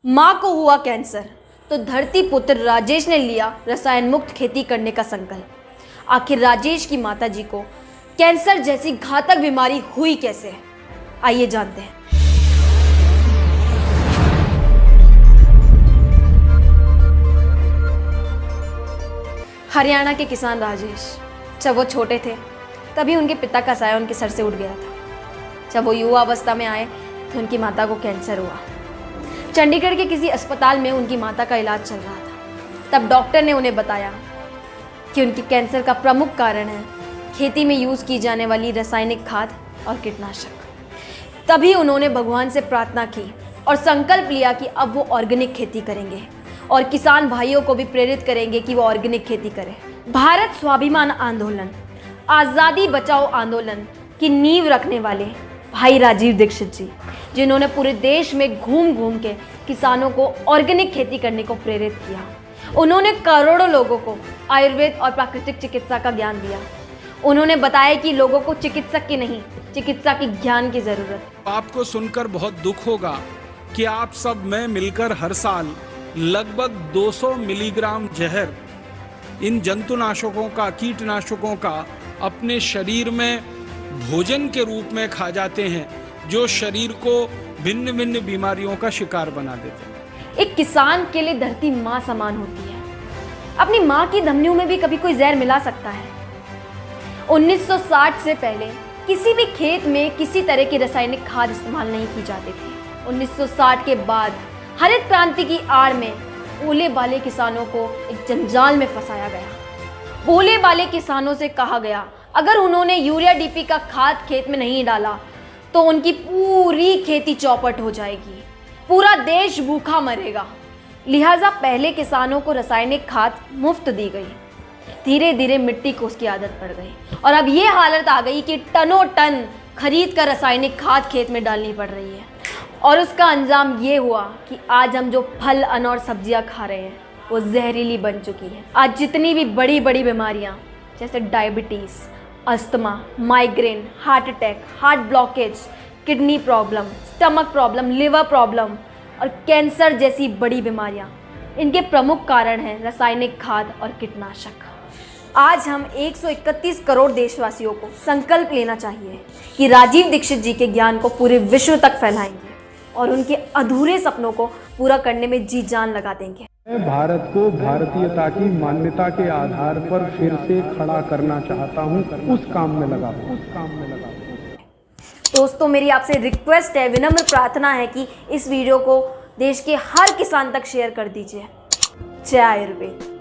माँ को हुआ कैंसर तो धरती पुत्र राजेश ने लिया रसायन मुक्त खेती करने का संकल्प। आखिर राजेश की माताजी को कैंसर जैसी घातक बीमारी हुई कैसे? आइए जानते हैं। हरियाणा के किसान राजेश जब वो छोटे थे तभी उनके पिता का साया उनके सर से उठ गया था। जब वो युवा अवस्था में आए तो उनकी माता को कैंसर हुआ। चंडीगढ़ के किसी अस्पताल में उनकी माता का इलाज चल रहा था। तब डॉक्टर ने उन्हें बताया कि उनके कैंसर का प्रमुख कारण है खेती में यूज़ की जाने वाली रासायनिक खाद और कीटनाशक। तभी उन्होंने भगवान से प्रार्थना की और संकल्प लिया कि अब वो ऑर्गेनिक खेती करेंगे और किसान भाइयों को भी प्रेरित करेंगे कि वो ऑर्गेनिक खेती करें। भारत स्वाभिमान आंदोलन, आज़ादी बचाओ आंदोलन की नींव रखने वाले भाई राजीव दीक्षित जी, जिन्होंने पूरे देश में घूम घूम के किसानों को ऑर्गेनिक खेती करने को प्रेरित किया। उन्होंने करोड़ों लोगों को आयुर्वेद और प्राकृतिक चिकित्सा का ज्ञान दिया। उन्होंने बताया कि लोगों को चिकित्सक की नहीं, चिकित्सा की ज्ञान की जरूरत। आपको सुनकर बहुत दुख होगा कि आप सब में मिलकर हर साल लगभग 200 मिलीग्राम जहर इन जंतुनाशकों का, कीटनाशकों का अपने शरीर में भोजन के रूप में खा जाते हैं, जो शरीर को भिन्न भिन्न बीमारियों का शिकार बना देते हैं। एक किसान के लिए धरती माँ समान होती है। अपनी माँ की धमनियों में भी कभी कोई जहर मिला सकता है। 1960 से पहले किसी भी खेत में किसी तरह की रासायनिक खाद इस्तेमाल नहीं की जाती थी। 1960 के बाद हरित क्रांति की आड़ में भोले भाले किसानों को एक जंजाल में फंसाया गया। भोले भाले किसानों से कहा गया अगर उन्होंने यूरिया डीपी का खाद खेत में नहीं डाला तो उनकी पूरी खेती चौपट हो जाएगी, पूरा देश भूखा मरेगा। लिहाजा पहले किसानों को रासायनिक खाद मुफ्त दी गई। धीरे धीरे मिट्टी को उसकी आदत पड़ गई और अब ये हालत आ गई कि टनों टन खरीद कर रासायनिक खाद खेत में डालनी पड़ रही है। और उसका अंजाम ये हुआ कि आज हम जो फल, अन्न और सब्जियां खा रहे हैं वो जहरीली बन चुकी है। आज जितनी भी बड़ी बड़ी बीमारियां जैसे diabetes, asthma, migraine, heart attack, heart blockage, kidney problem, stomach problem, liver problem और कैंसर जैसी बड़ी बीमारियां, इनके प्रमुख कारण हैं रासायनिक खाद और कीटनाशक। आज हम 131 करोड़ देशवासियों को संकल्प लेना चाहिए कि राजीव दीक्षित जी के ज्ञान को पूरे विश्व तक फैलाएंगे और उनके अधूरे सपनों को पूरा करने में जी जान लगा देंगे। मैं भारत को भारतीयता की मान्यता के आधार पर फिर से खड़ा करना चाहता हूं, उस काम में लगा हूं। दोस्तों, मेरी आपसे रिक्वेस्ट है, विनम्र प्रार्थना है कि इस वीडियो को देश के हर किसान तक शेयर कर दीजिए। जय आयुर्वेद।